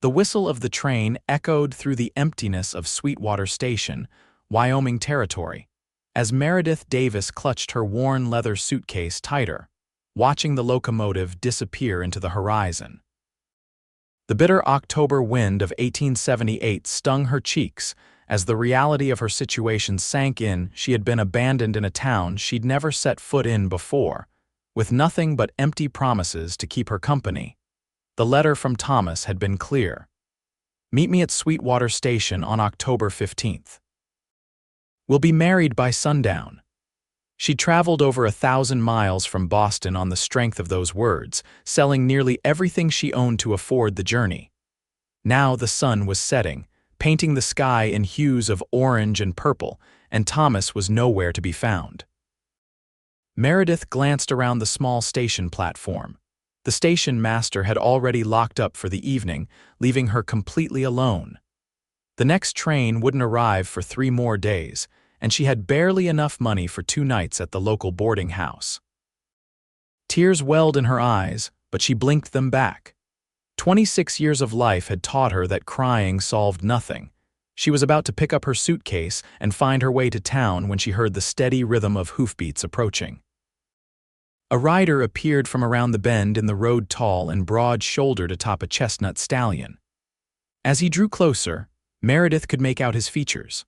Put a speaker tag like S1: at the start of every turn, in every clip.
S1: The whistle of the train echoed through the emptiness of Sweetwater Station, Wyoming Territory, as Meredith Davis clutched her worn leather suitcase tighter, watching the locomotive disappear into the horizon. The bitter October wind of 1878 stung her cheeks as the reality of her situation sank in. She had been abandoned in a town she'd never set foot in before, with nothing but empty promises to keep her company. The letter from Thomas had been clear. Meet me at Sweetwater Station on October 15th. We'll be married by sundown. She traveled over 1,000 miles from Boston on the strength of those words, selling nearly everything she owned to afford the journey. Now the sun was setting, painting the sky in hues of orange and purple, and Thomas was nowhere to be found. Meredith glanced around the small station platform. The station master had already locked up for the evening, leaving her completely alone. The next train wouldn't arrive for 3 more days, and she had barely enough money for 2 nights at the local boarding house. Tears welled in her eyes, but she blinked them back. 26 years of life had taught her that crying solved nothing. She was about to pick up her suitcase and find her way to town when she heard the steady rhythm of hoofbeats approaching. A rider appeared from around the bend in the road, tall and broad-shouldered atop a chestnut stallion. As he drew closer, Meredith could make out his features.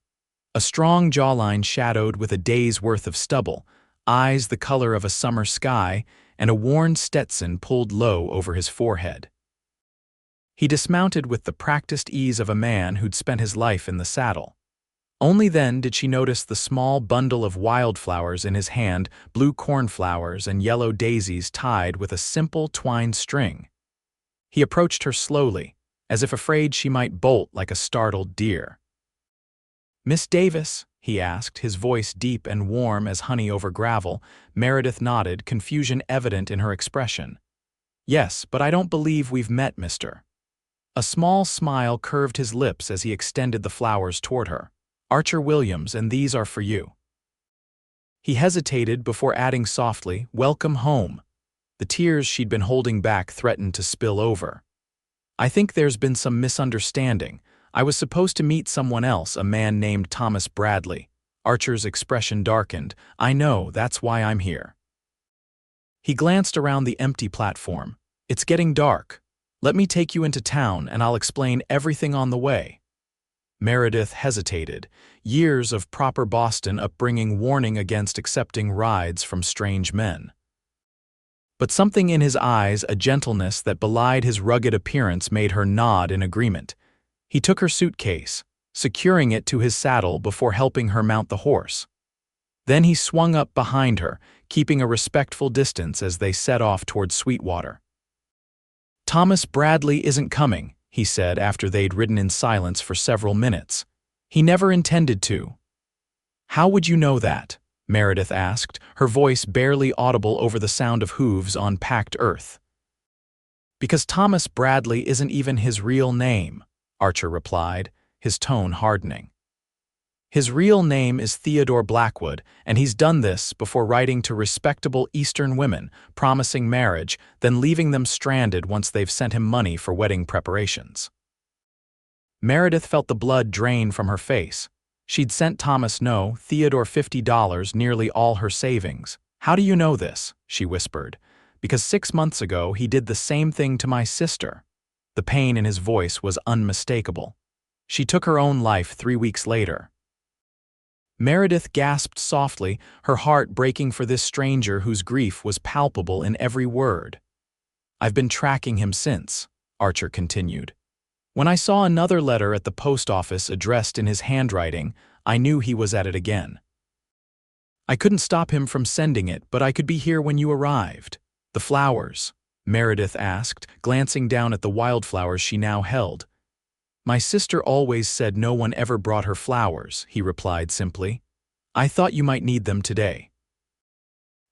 S1: A strong jawline shadowed with a day's worth of stubble, eyes the color of a summer sky, and a worn Stetson pulled low over his forehead. He dismounted with the practiced ease of a man who'd spent his life in the saddle. Only then did she notice the small bundle of wildflowers in his hand, blue cornflowers and yellow daisies tied with a simple twine string. He approached her slowly, as if afraid she might bolt like a startled deer. "Miss Davis?" he asked, his voice deep and warm as honey over gravel. Meredith nodded, confusion evident in her expression. "Yes, but I don't believe we've met, mister." A small smile curved his lips as he extended the flowers toward her. "Archer Williams, and these are for you." He hesitated before adding softly, "Welcome home." The tears she'd been holding back threatened to spill over. "I think there's been some misunderstanding. I was supposed to meet someone else, a man named Thomas Bradley." Archer's expression darkened. "I know, that's why I'm here." He glanced around the empty platform. "It's getting dark. Let me take you into town and I'll explain everything on the way." Meredith hesitated, years of proper Boston upbringing warning against accepting rides from strange men. But something in his eyes, a gentleness that belied his rugged appearance, made her nod in agreement. He took her suitcase, securing it to his saddle before helping her mount the horse. Then he swung up behind her, keeping a respectful distance as they set off toward Sweetwater. "Thomas Bradley isn't coming," he said after they'd ridden in silence for several minutes. "He never intended to." "How would you know that?" Meredith asked, her voice barely audible over the sound of hooves on packed earth. "Because Thomas Bradley isn't even his real name," Archer replied, his tone hardening. "His real name is Theodore Blackwood, and he's done this before writing to respectable Eastern women, promising marriage, then leaving them stranded once they've sent him money for wedding preparations." Meredith felt the blood drain from her face. She'd sent Theodore $50, nearly all her savings. "How do you know this?" she whispered. "Because 6 months ago he did the same thing to my sister." The pain in his voice was unmistakable. "She took her own life 3 weeks later." Meredith gasped softly, her heart breaking for this stranger whose grief was palpable in every word. "I've been tracking him since," Archer continued. "When I saw another letter at the post office addressed in his handwriting, I knew he was at it again. I couldn't stop him from sending it, but I could be here when you arrived." "The flowers?" Meredith asked, glancing down at the wildflowers she now held. "My sister always said no one ever brought her flowers," he replied simply. "I thought you might need them today."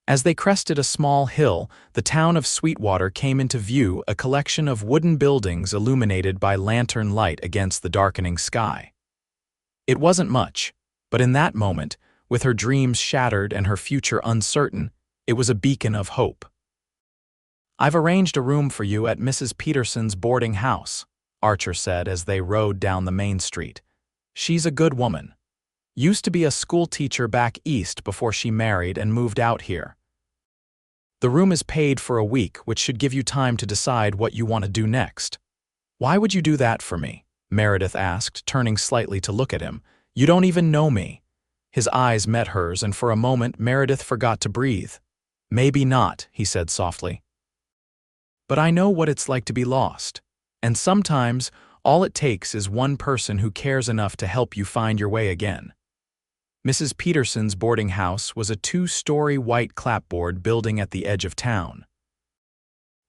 S1: As they crested a small hill, the town of Sweetwater came into view, a collection of wooden buildings illuminated by lantern light against the darkening sky. It wasn't much, but in that moment, with her dreams shattered and her future uncertain, it was a beacon of hope. "I've arranged a room for you at Mrs. Peterson's boarding house," Archer said as they rode down the main street. She's a good woman. Used to be a school teacher back east before she married and moved out here. The room is paid for a week, which should give you time to decide what you want to do next. Why would you do that for me? Meredith asked, turning slightly to look at him. You don't even know me. His eyes met hers, and for a moment Meredith forgot to breathe. Maybe not, he said softly. But I know what it's like to be lost. And sometimes, all it takes is one person who cares enough to help you find your way again. Mrs. Peterson's boarding house was a 2-story white clapboard building at the edge of town.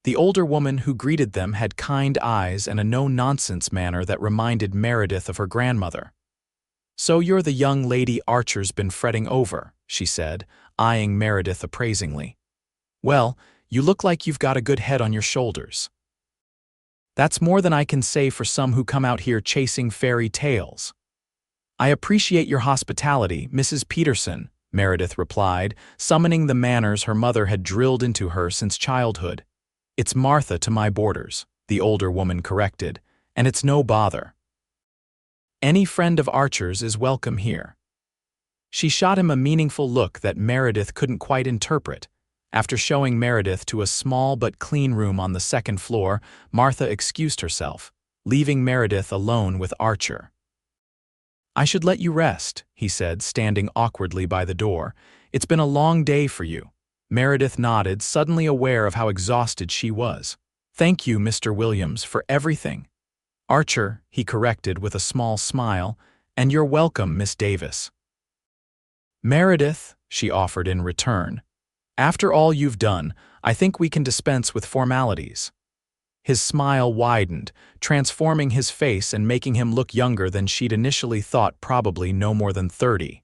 S1: The older woman who greeted them had kind eyes and a no-nonsense manner that reminded Meredith of her grandmother. So you're the young lady Archer's been fretting over, she said, eyeing Meredith appraisingly. Well, you look like you've got a good head on your shoulders. That's more than I can say for some who come out here chasing fairy tales. I appreciate your hospitality, Mrs. Peterson, Meredith replied, summoning the manners her mother had drilled into her since childhood. It's Martha to my boarders, the older woman corrected, and it's no bother. Any friend of Archer's is welcome here. She shot him a meaningful look that Meredith couldn't quite interpret. After showing Meredith to a small but clean room on the second floor, Martha excused herself, leaving Meredith alone with Archer. I should let you rest, he said, standing awkwardly by the door. It's been a long day for you. Meredith nodded, suddenly aware of how exhausted she was. Thank you, Mr. Williams, for everything. Archer, he corrected with a small smile, and you're welcome, Miss Davis. Meredith, she offered in return. After all you've done, I think we can dispense with formalities. His smile widened, transforming his face and making him look younger than she'd initially thought, probably no more than 30.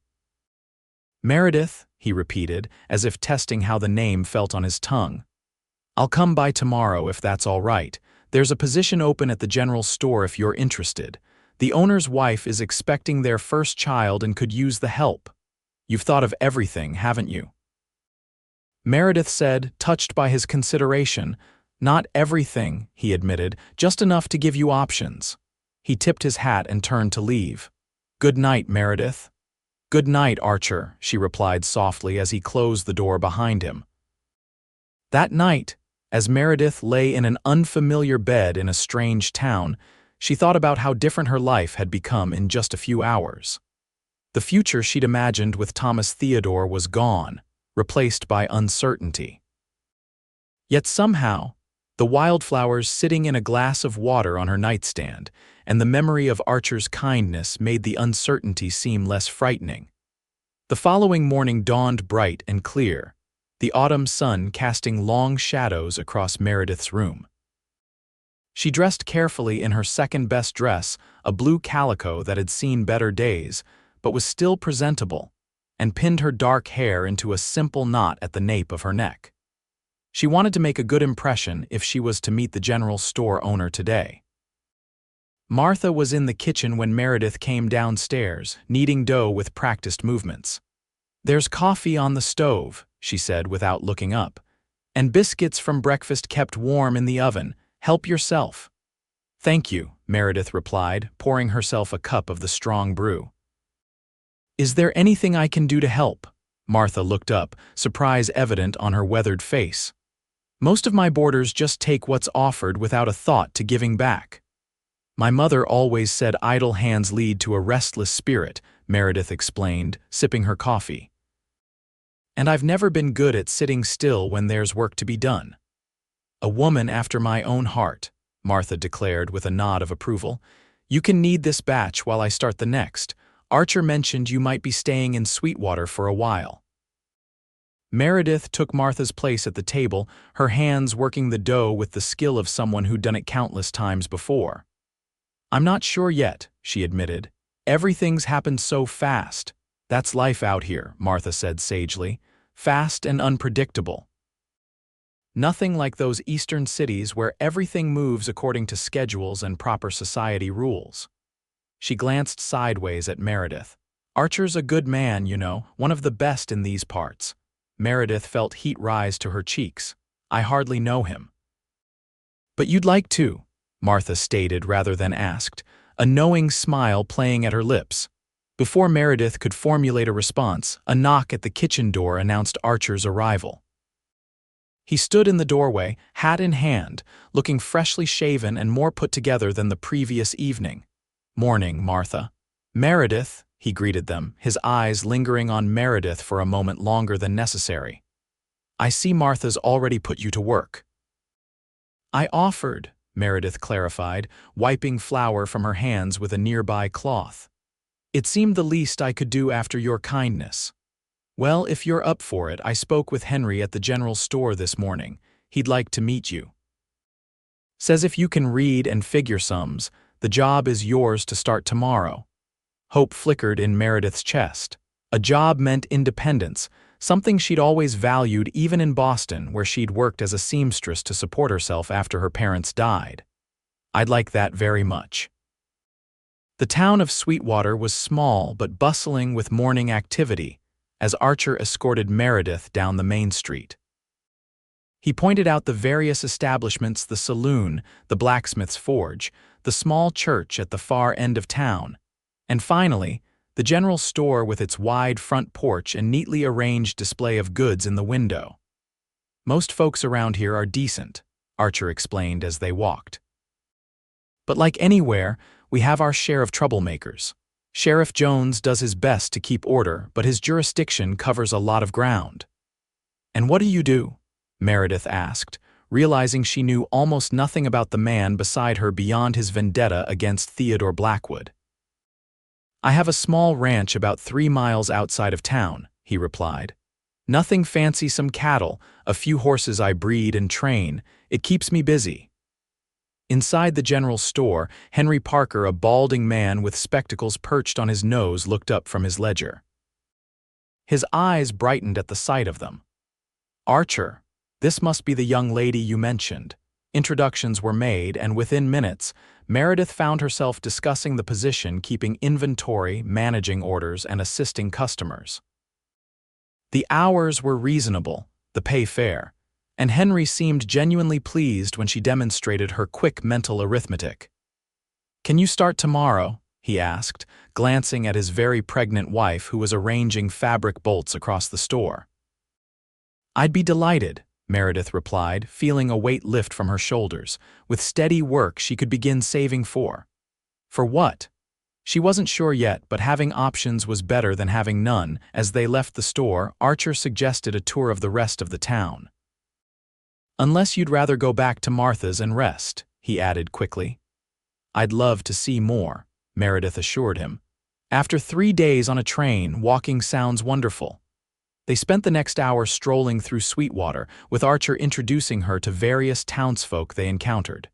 S1: Meredith, he repeated, as if testing how the name felt on his tongue. I'll come by tomorrow if that's all right. There's a position open at the general store if you're interested. The owner's wife is expecting their first child and could use the help. You've thought of everything, haven't you? Meredith said, touched by his consideration. Not everything, he admitted, just enough to give you options. He tipped his hat and turned to leave. Good night, Meredith. Good night, Archer, she replied softly as he closed the door behind him. That night, as Meredith lay in an unfamiliar bed in a strange town, she thought about how different her life had become in just a few hours. The future she'd imagined with Thomas Theodore was gone, replaced by uncertainty. Yet somehow, the wildflowers sitting in a glass of water on her nightstand and the memory of Archer's kindness made the uncertainty seem less frightening. The following morning dawned bright and clear, the autumn sun casting long shadows across Meredith's room. She dressed carefully in her second-best dress, a blue calico that had seen better days, but was still presentable, and pinned her dark hair into a simple knot at the nape of her neck. She wanted to make a good impression if she was to meet the general store owner today. Martha was in the kitchen when Meredith came downstairs, kneading dough with practiced movements. There's coffee on the stove, she said without looking up, and biscuits from breakfast kept warm in the oven. Help yourself. Thank you, Meredith replied, pouring herself a cup of the strong brew. Is there anything I can do to help? Martha looked up, surprise evident on her weathered face. Most of my boarders just take what's offered without a thought to giving back. My mother always said idle hands lead to a restless spirit, Meredith explained, sipping her coffee. And I've never been good at sitting still when there's work to be done. A woman after my own heart, Martha declared with a nod of approval. You can knead this batch while I start the next. Archer mentioned you might be staying in Sweetwater for a while. Meredith took Martha's place at the table, her hands working the dough with the skill of someone who'd done it countless times before. I'm not sure yet, she admitted. Everything's happened so fast. That's life out here, Martha said sagely. Fast and unpredictable. Nothing like those eastern cities where everything moves according to schedules and proper society rules. She glanced sideways at Meredith. Archer's a good man, you know, one of the best in these parts. Meredith felt heat rise to her cheeks. I hardly know him. But you'd like to. Martha stated rather than asked, a knowing smile playing at her lips. Before Meredith could formulate a response, a knock at the kitchen door announced Archer's arrival. He stood in the doorway, hat in hand, looking freshly shaven and more put together than the previous evening. "Morning, Martha." "Meredith," he greeted them, his eyes lingering on Meredith for a moment longer than necessary. "I see Martha's already put you to work." "I offered," Meredith clarified, wiping flour from her hands with a nearby cloth. "It seemed the least I could do after your kindness." "Well, if you're up for it, I spoke with Henry at the general store this morning. He'd like to meet you. Says if you can read and figure sums, the job is yours to start tomorrow." Hope flickered in Meredith's chest. A job meant independence, something she'd always valued even in Boston, where she'd worked as a seamstress to support herself after her parents died. "I'd like that very much." The town of Sweetwater was small but bustling with morning activity as Archer escorted Meredith down the main street. He pointed out the various establishments: the saloon, the blacksmith's forge, the small church at the far end of town, and finally, the general store with its wide front porch and neatly arranged display of goods in the window. "Most folks around here are decent," Archer explained as they walked. "But like anywhere, we have our share of troublemakers. Sheriff Jones does his best to keep order, but his jurisdiction covers a lot of ground." "And what do you do?" Meredith asked, realizing she knew almost nothing about the man beside her beyond his vendetta against Theodore Blackwood. "I have a small ranch about 3 miles outside of town," he replied. "Nothing fancy, some cattle, a few horses I breed and train. It keeps me busy." Inside the general store, Henry Parker, a balding man with spectacles perched on his nose, looked up from his ledger. His eyes brightened at the sight of them. "Archer, this must be the young lady you mentioned." Introductions were made, and within minutes, Meredith found herself discussing the position, keeping inventory, managing orders, and assisting customers. The hours were reasonable, the pay fair, and Henry seemed genuinely pleased when she demonstrated her quick mental arithmetic. "Can you start tomorrow?" he asked, glancing at his very pregnant wife who was arranging fabric bolts across the store. "I'd be delighted," Meredith replied, feeling a weight lift from her shoulders. With steady work, she could begin saving for what? She wasn't sure yet, but having options was better than having none. As they left the store, Archer suggested a tour of the rest of the town. "Unless you'd rather go back to Martha's and rest," he added quickly. "I'd love to see more," Meredith assured him. "After 3 days on a train, walking sounds wonderful." They spent the next hour strolling through Sweetwater, with Archer introducing her to various townsfolk they encountered.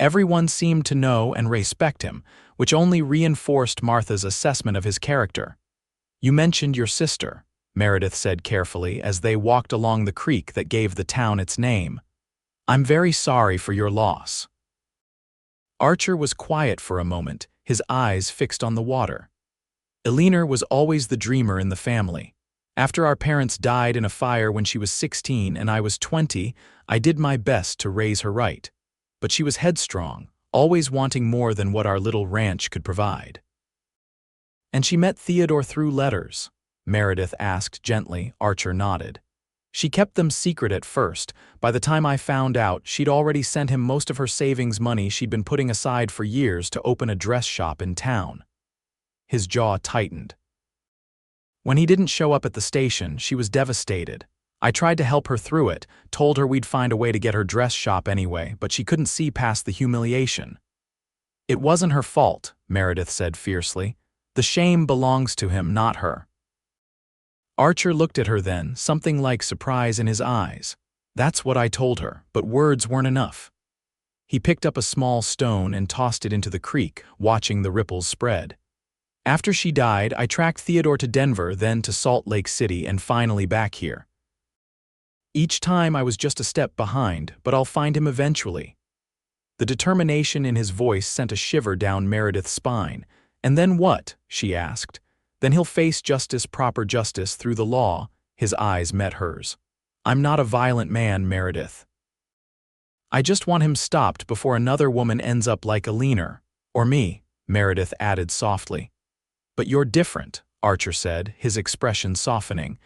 S1: Everyone seemed to know and respect him, which only reinforced Martha's assessment of his character. "You mentioned your sister," Meredith said carefully as they walked along the creek that gave the town its name. "I'm very sorry for your loss." Archer was quiet for a moment, his eyes fixed on the water. "Eleanor was always the dreamer in the family. After our parents died in a fire when she was 16 and I was 20, I did my best to raise her right. But she was headstrong, always wanting more than what our little ranch could provide." "And she met Theodore through letters?" Meredith asked gently. Archer nodded. "She kept them secret at first. By the time I found out, she'd already sent him most of her savings money she'd been putting aside for years to open a dress shop in town." His jaw tightened. "When he didn't show up at the station, she was devastated. I tried to help her through it, told her we'd find a way to get her dress shop anyway, but she couldn't see past the humiliation." "It wasn't her fault," Meredith said fiercely. "The shame belongs to him, not her." Archer looked at her then, something like surprise in his eyes. "That's what I told her, but words weren't enough." He picked up a small stone and tossed it into the creek, watching the ripples spread. "After she died, I tracked Theodore to Denver, then to Salt Lake City, and finally back here. Each time I was just a step behind, but I'll find him eventually." The determination in his voice sent a shiver down Meredith's spine. "And then what?" she asked. "Then he'll face justice, proper justice, through the law." His eyes met hers. "I'm not a violent man, Meredith." I just want him stopped before another woman ends up like Alina. Or me, Meredith added softly. But you're different, Archer said, his expression softening.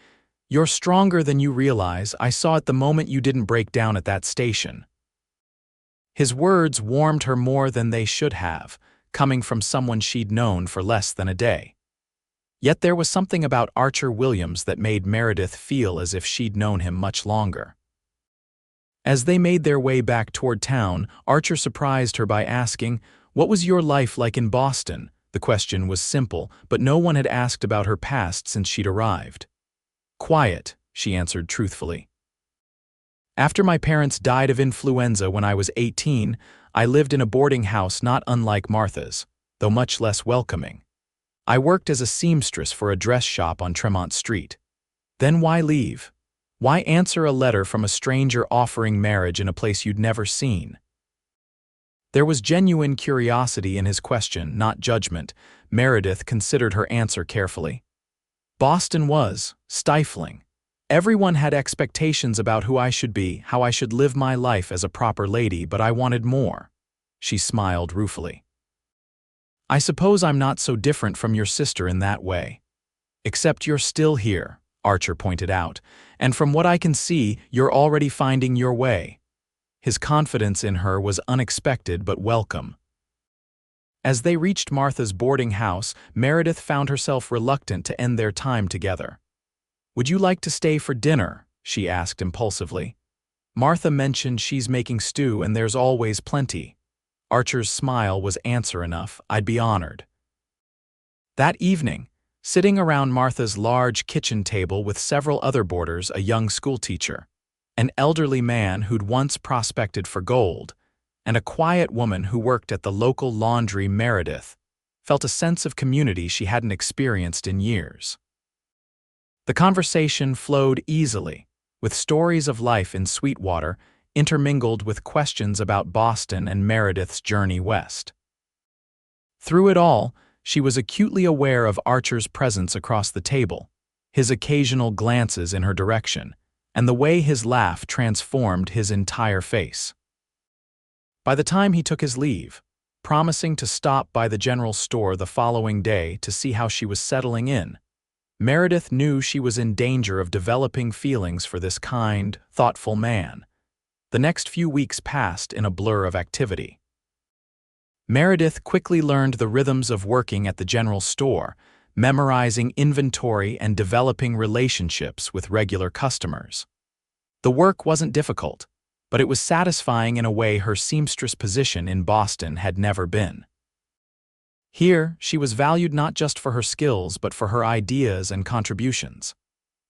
S1: You're stronger than you realize. I saw it the moment you didn't break down at that station. His words warmed her more than they should have, coming from someone she'd known for less than a day. Yet there was something about Archer Williams that made Meredith feel as if she'd known him much longer. As they made their way back toward town, Archer surprised her by asking, "What was your life like in Boston?" The question was simple, but no one had asked about her past since she'd arrived. "Quiet," she answered truthfully. "After my parents died of influenza when I was 18, I lived in a boarding house not unlike Martha's, though much less welcoming. I worked as a seamstress for a dress shop on Tremont Street. Then why leave? Why answer a letter from a stranger offering marriage in a place you'd never seen?" There was genuine curiosity in his question, not judgment. Meredith considered her answer carefully. Boston was stifling. Everyone had expectations about who I should be, how I should live my life as a proper lady, but I wanted more. She smiled ruefully. "I suppose I'm not so different from your sister in that way. Except you're still here," Archer pointed out, "and from what I can see, you're already finding your way." His confidence in her was unexpected but welcome. As they reached Martha's boarding house, Meredith found herself reluctant to end their time together. "Would you like to stay for dinner?" she asked impulsively. "Martha mentioned she's making stew and there's always plenty." Archer's smile was answer enough. "I'd be honored." That evening, sitting around Martha's large kitchen table with several other boarders, a young schoolteacher, an elderly man who'd once prospected for gold, and a quiet woman who worked at the local laundry, Meredith felt a sense of community she hadn't experienced in years. The conversation flowed easily, with stories of life in Sweetwater intermingled with questions about Boston and Meredith's journey west. Through it all, she was acutely aware of Archer's presence across the table, his occasional glances in her direction, and the way his laugh transformed his entire face. By the time he took his leave, promising to stop by the general store the following day to see how she was settling in, Meredith knew she was in danger of developing feelings for this kind, thoughtful man. The next few weeks passed in a blur of activity. Meredith quickly learned the rhythms of working at the general store, memorizing inventory and developing relationships with regular customers. The work wasn't difficult, but it was satisfying in a way her seamstress position in Boston had never been. Here, she was valued not just for her skills but for her ideas and contributions.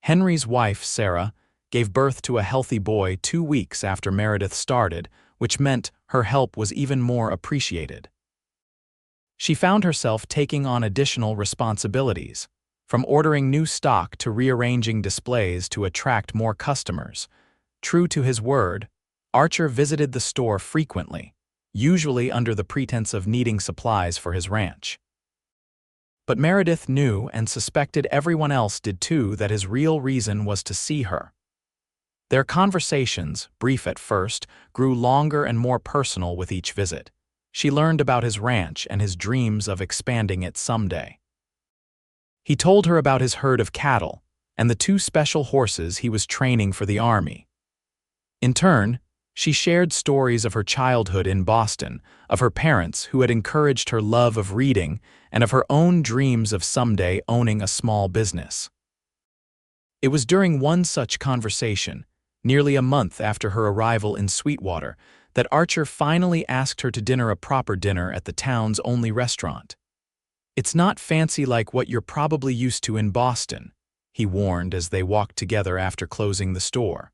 S1: Henry's wife, Sarah, gave birth to a healthy boy 2 weeks after Meredith started, which meant her help was even more appreciated. She found herself taking on additional responsibilities, from ordering new stock to rearranging displays to attract more customers. True to his word, Archer visited the store frequently, usually under the pretense of needing supplies for his ranch. But Meredith knew, and suspected everyone else did too, that his real reason was to see her. Their conversations, brief at first, grew longer and more personal with each visit. She learned about his ranch and his dreams of expanding it someday. He told her about his herd of cattle and the 2 special horses he was training for the Army. In turn, she shared stories of her childhood in Boston, of her parents who had encouraged her love of reading, and of her own dreams of someday owning a small business. It was during one such conversation, nearly a month after her arrival in Sweetwater, that Archer finally asked her to dinner, a proper dinner at the town's only restaurant. "It's not fancy like what you're probably used to in Boston," he warned as they walked together after closing the store.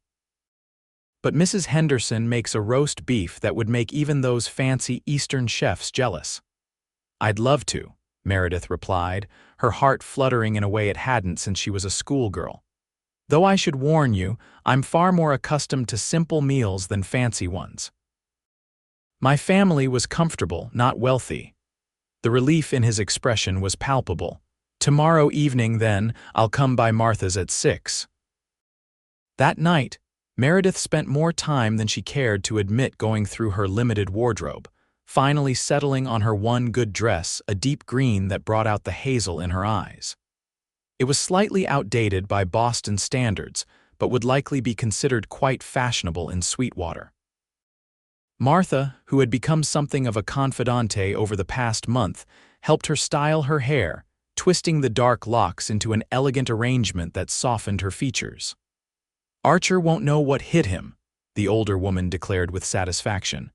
S1: "But Mrs. Henderson makes a roast beef that would make even those fancy Eastern chefs jealous." "I'd love to," Meredith replied, her heart fluttering in a way it hadn't since she was a schoolgirl. "Though I should warn you, I'm far more accustomed to simple meals than fancy ones. My family was comfortable, not wealthy." The relief in his expression was palpable. "Tomorrow evening, then, I'll come by Martha's at 6. That night, Meredith spent more time than she cared to admit going through her limited wardrobe, finally settling on her one good dress, a deep green that brought out the hazel in her eyes. It was slightly outdated by Boston standards, but would likely be considered quite fashionable in Sweetwater. Martha, who had become something of a confidante over the past month, helped her style her hair, twisting the dark locks into an elegant arrangement that softened her features. "Archer won't know what hit him," the older woman declared with satisfaction.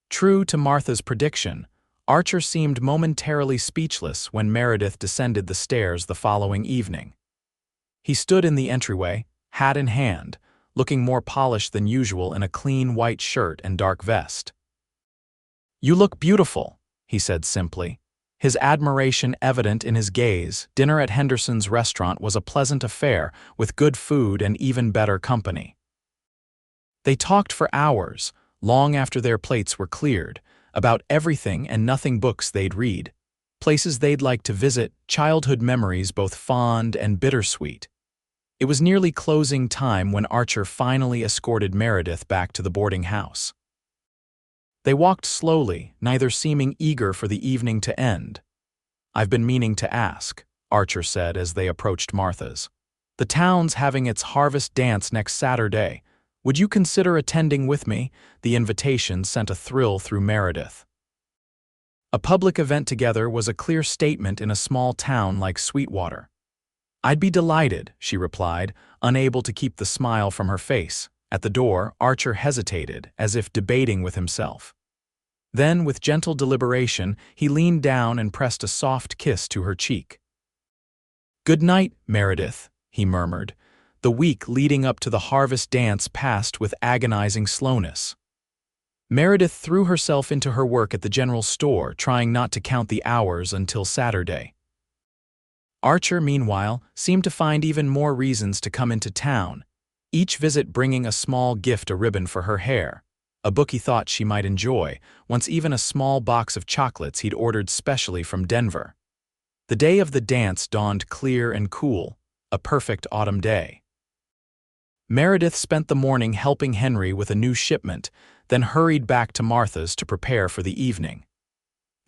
S1: True to Martha's prediction, Archer seemed momentarily speechless when Meredith descended the stairs the following evening. He stood in the entryway, hat in hand, looking more polished than usual in a clean white shirt and dark vest. "You look beautiful," he said simply, his admiration evident in his gaze. Dinner at Henderson's restaurant was a pleasant affair with good food and even better company. They talked for hours, long after their plates were cleared, about everything and nothing, books they'd read, places they'd like to visit, childhood memories both fond and bittersweet. It was nearly closing time when Archer finally escorted Meredith back to the boarding house. They walked slowly, neither seeming eager for the evening to end. "I've been meaning to ask," Archer said as they approached Martha's. "The town's having its harvest dance next Saturday. Would you consider attending with me?" The invitation sent a thrill through Meredith. A public event together was a clear statement in a small town like Sweetwater. "I'd be delighted," she replied, unable to keep the smile from her face. At the door, Archer hesitated, as if debating with himself. Then, with gentle deliberation, he leaned down and pressed a soft kiss to her cheek. "Good night, Meredith," he murmured. The week leading up to the harvest dance passed with agonizing slowness. Meredith threw herself into her work at the general store, trying not to count the hours until Saturday. Archer, meanwhile, seemed to find even more reasons to come into town, each visit bringing a small gift: a ribbon for her hair, a book he thought she might enjoy, once even a small box of chocolates he'd ordered specially from Denver. The day of the dance dawned clear and cool, a perfect autumn day. Meredith spent the morning helping Henry with a new shipment, then hurried back to Martha's to prepare for the evening.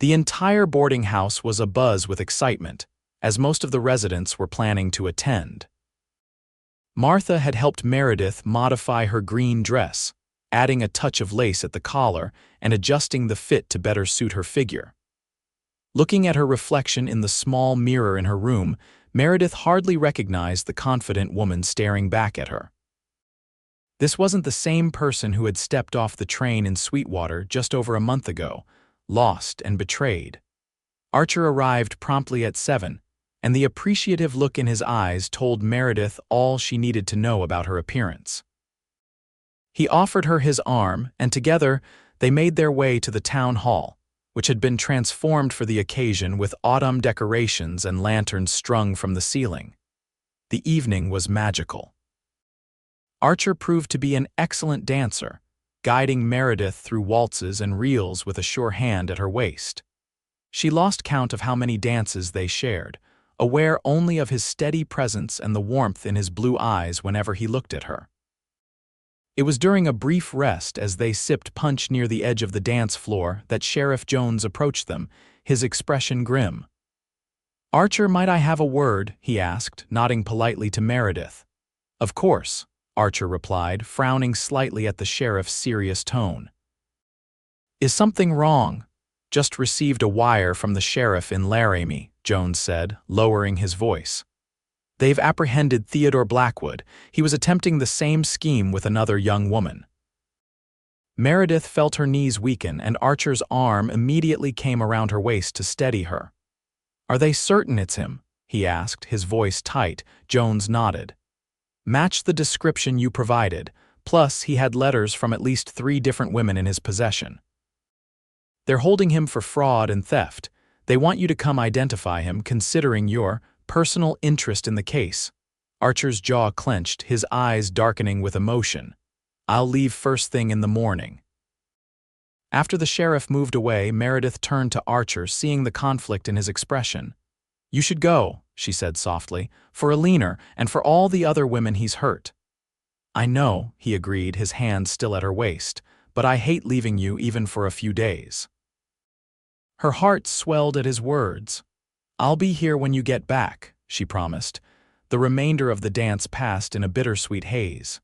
S1: The entire boarding house was abuzz with excitement, as most of the residents were planning to attend. Martha had helped Meredith modify her green dress, adding a touch of lace at the collar and adjusting the fit to better suit her figure. Looking at her reflection in the small mirror in her room, Meredith hardly recognized the confident woman staring back at her. This wasn't the same person who had stepped off the train in Sweetwater just over a month ago, lost and betrayed. Archer arrived promptly at 7, and the appreciative look in his eyes told Meredith all she needed to know about her appearance. He offered her his arm, and together they made their way to the town hall, which had been transformed for the occasion with autumn decorations and lanterns strung from the ceiling. The evening was magical. Archer proved to be an excellent dancer, guiding Meredith through waltzes and reels with a sure hand at her waist. She lost count of how many dances they shared, aware only of his steady presence and the warmth in his blue eyes whenever he looked at her. It was during a brief rest as they sipped punch near the edge of the dance floor that Sheriff Jones approached them, his expression grim. "Archer, might I have a word?" he asked, nodding politely to Meredith. "Of course," Archer replied, frowning slightly at the sheriff's serious tone. "Is something wrong?" "Just received a wire from the sheriff in Laramie," Jones said, lowering his voice. "They've apprehended Theodore Blackwood. He was attempting the same scheme with another young woman." Meredith felt her knees weaken, and Archer's arm immediately came around her waist to steady her. "Are they certain it's him?" he asked, his voice tight. Jones nodded. "Matched the description you provided, plus he had letters from at least 3 different women in his possession. They're holding him for fraud and theft. They want you to come identify him, considering your personal interest in the case." Archer's jaw clenched, his eyes darkening with emotion. "I'll leave first thing in the morning." After the sheriff moved away, Meredith turned to Archer, seeing the conflict in his expression. "You should go," she said softly, "for Alina and for all the other women he's hurt." I know, he agreed, his hand still at her waist, but I hate leaving you even for a few days. Her heart swelled at his words. I'll be here when you get back, she promised. The remainder of the dance passed in a bittersweet haze.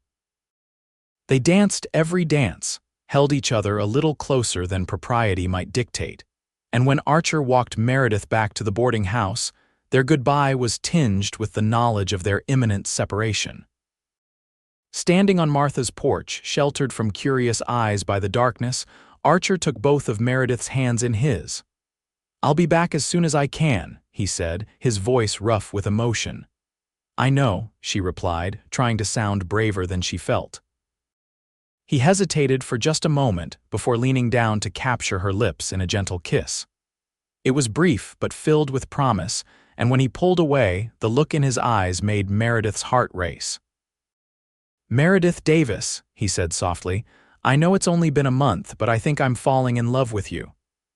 S1: They danced every dance, held each other a little closer than propriety might dictate, and when Archer walked Meredith back to the boarding house, their goodbye was tinged with the knowledge of their imminent separation. Standing on Martha's porch, sheltered from curious eyes by the darkness, Archer took both of Meredith's hands in his. I'll be back as soon as I can, he said, his voice rough with emotion. I know, she replied, trying to sound braver than she felt. He hesitated for just a moment before leaning down to capture her lips in a gentle kiss. It was brief but filled with promise, and when he pulled away, the look in his eyes made Meredith's heart race. Meredith Davis, he said softly, I know it's only been a month, but I think I'm falling in love with you.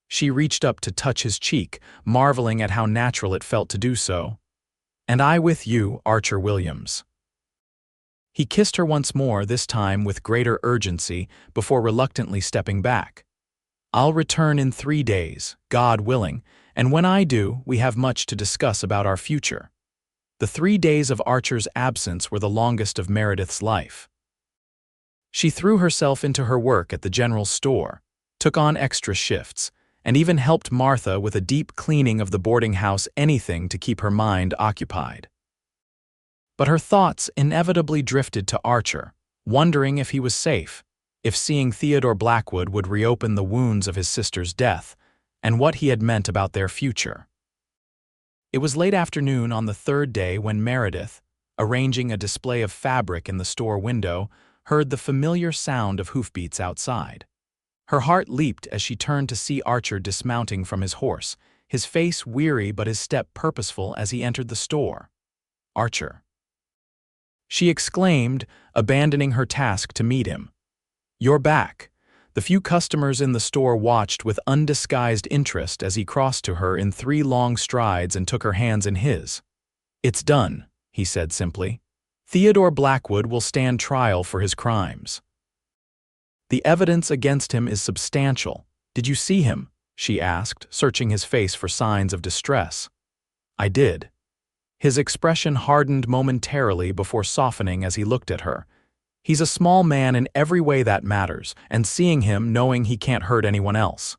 S1: She reached up to touch his cheek, marveling at how natural it felt to do so. And I with you, Archer Williams. He kissed her once more, this time with greater urgency, before reluctantly stepping back. I'll return in 3 days, God willing, and when I do, we have much to discuss about our future. The 3 days of Archer's absence were the longest of Meredith's life. She threw herself into her work at the general store, took on extra shifts, and even helped Martha with a deep cleaning of the boarding house, anything to keep her mind occupied. But her thoughts inevitably drifted to Archer, wondering if he was safe, if seeing Theodore Blackwood would reopen the wounds of his sister's death, and what he had meant about their future. It was late afternoon on the 3rd day when Meredith, arranging a display of fabric in the store window, heard the familiar sound of hoofbeats outside. Her heart leaped as she turned to see Archer dismounting from his horse, his face weary but his step purposeful as he entered the store. Archer, she exclaimed, abandoning her task to meet him. You're back. The few customers in the store watched with undisguised interest as he crossed to her in 3 long strides and took her hands in his. It's done, he said simply. Theodore Blackwood will stand trial for his crimes. The evidence against him is substantial. Did you see him? She asked, searching his face for signs of distress. I did. His expression hardened momentarily before softening as he looked at her. He's a small man in every way that matters, and seeing him knowing he can't hurt anyone else.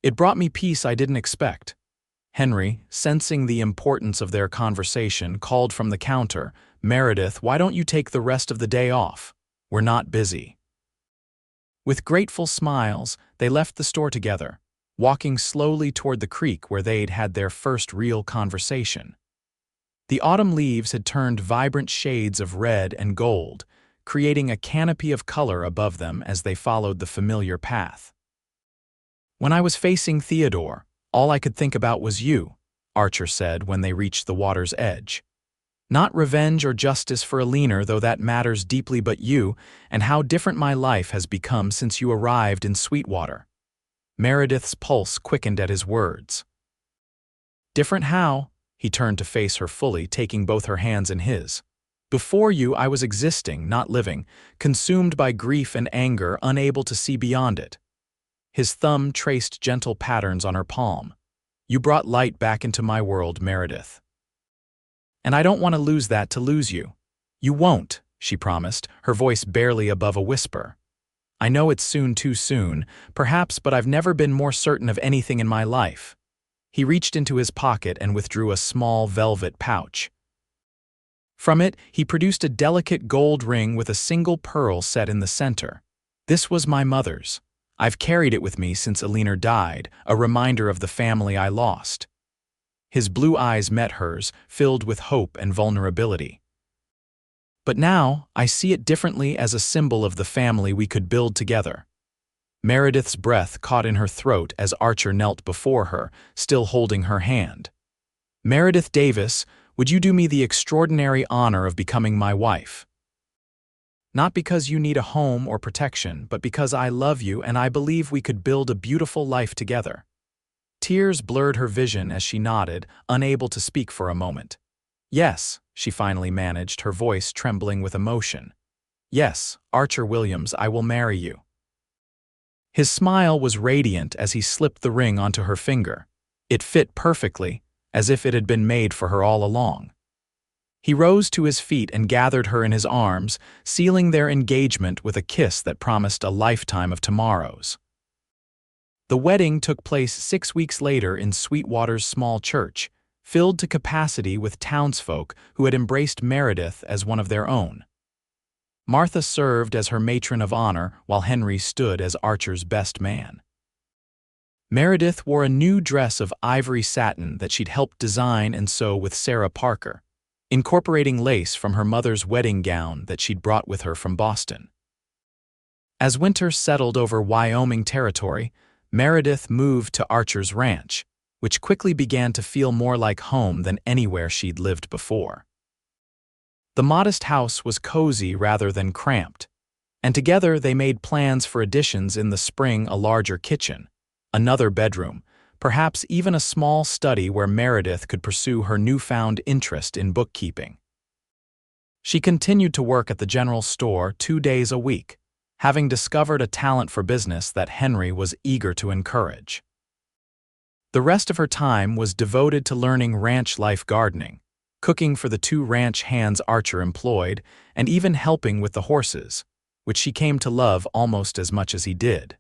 S1: It brought me peace I didn't expect. Henry, sensing the importance of their conversation, called from the counter, Meredith, why don't you take the rest of the day off? We're not busy. With grateful smiles, they left the store together, walking slowly toward the creek where they'd had their first real conversation. The autumn leaves had turned vibrant shades of red and gold, creating a canopy of color above them as they followed the familiar path. When I was facing Theodore, all I could think about was you, Archer said when they reached the water's edge. Not revenge or justice for a leaner, though that matters deeply, but you, and how different my life has become since you arrived in Sweetwater. Meredith's pulse quickened at his words. Different how? He turned to face her fully, taking both her hands in his. Before you, I was existing, not living, consumed by grief and anger, unable to see beyond it. His thumb traced gentle patterns on her palm. You brought light back into my world, Meredith. And I don't want to lose that to lose you. You won't, she promised, her voice barely above a whisper. I know it's soon, too soon, perhaps, but I've never been more certain of anything in my life. He reached into his pocket and withdrew a small velvet pouch. From it, he produced a delicate gold ring with a single pearl set in the center. This was my mother's. I've carried it with me since Alina died, a reminder of the family I lost. His blue eyes met hers, filled with hope and vulnerability. But now, I see it differently, as a symbol of the family we could build together. Meredith's breath caught in her throat as Archer knelt before her, still holding her hand. Meredith Davis, would you do me the extraordinary honor of becoming my wife? Not because you need a home or protection, but because I love you and I believe we could build a beautiful life together. Tears blurred her vision as she nodded, unable to speak for a moment. Yes, she finally managed, her voice trembling with emotion. "Yes, Archer Williams, I will marry you." His smile was radiant as he slipped the ring onto her finger. It fit perfectly, as if it had been made for her all along. He rose to his feet and gathered her in his arms, sealing their engagement with a kiss that promised a lifetime of tomorrows. The wedding took place 6 weeks later in Sweetwater's small church, filled to capacity with townsfolk who had embraced Meredith as one of their own. Martha served as her matron of honor while Henry stood as Archer's best man. Meredith wore a new dress of ivory satin that she'd helped design and sew with Sarah Parker, incorporating lace from her mother's wedding gown that she'd brought with her from Boston. As winter settled over Wyoming Territory, Meredith moved to Archer's ranch, which quickly began to feel more like home than anywhere she'd lived before. The modest house was cozy rather than cramped, and together they made plans for additions in the spring: a larger kitchen, another bedroom, perhaps even a small study where Meredith could pursue her newfound interest in bookkeeping. She continued to work at the general store 2 days a week, having discovered a talent for business that Henry was eager to encourage. The rest of her time was devoted to learning ranch life, gardening, cooking for the 2 ranch hands Archer employed, and even helping with the horses, which she came to love almost as much as he did.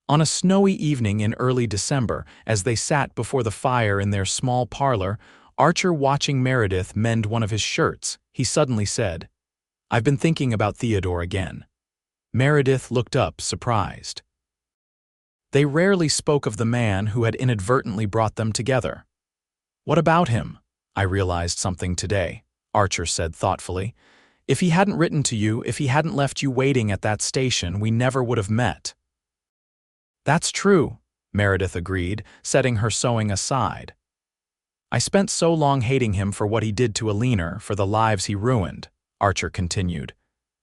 S1: On a snowy evening in early December, as they sat before the fire in their small parlor, Archer watching Meredith mend one of his shirts, he suddenly said, "I've been thinking about Theodore again." Meredith looked up, surprised. They rarely spoke of the man who had inadvertently brought them together. "What about him?" "I realized something today," Archer said thoughtfully. "If he hadn't written to you, if he hadn't left you waiting at that station, we never would have met." "That's true," Meredith agreed, setting her sewing aside. "I spent so long hating him for what he did to Alina, for the lives he ruined," Archer continued.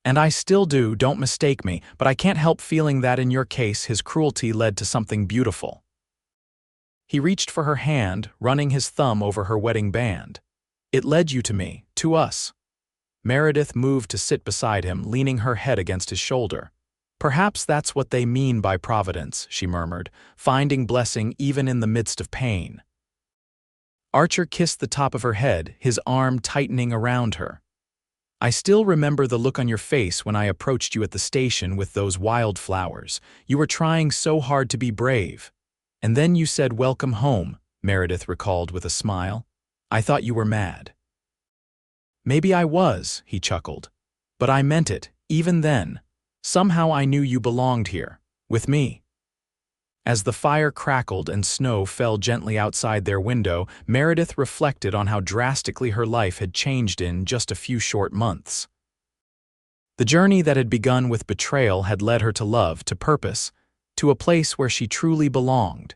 S1: "And I still do, don't mistake me, but I can't help feeling that in your case his cruelty led to something beautiful." He reached for her hand, running his thumb over her wedding band. "It led you to me, to us." Meredith moved to sit beside him, leaning her head against his shoulder. "Perhaps that's what they mean by providence," she murmured, "finding blessing even in the midst of pain." Archer kissed the top of her head, his arm tightening around her. "I still remember the look on your face when I approached you at the station with those wildflowers. You were trying so hard to be brave. And then you said, 'Welcome home,'" Meredith recalled with a smile. "I thought you were mad." "Maybe I was," he chuckled. "But I meant it, even then. Somehow I knew you belonged here, with me." As the fire crackled and snow fell gently outside their window, Meredith reflected on how drastically her life had changed in just a few short months. The journey that had begun with betrayal had led her to love, to purpose, to a place where she truly belonged.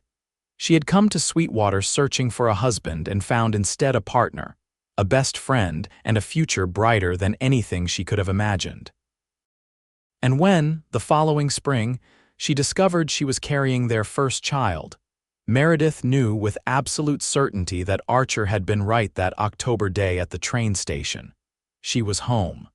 S1: She had come to Sweetwater searching for a husband and found instead a partner, a best friend, and a future brighter than anything she could have imagined. And when, the following spring, she discovered she was carrying their first child, Meredith knew with absolute certainty that Archer had been right that October day at the train station. She was home.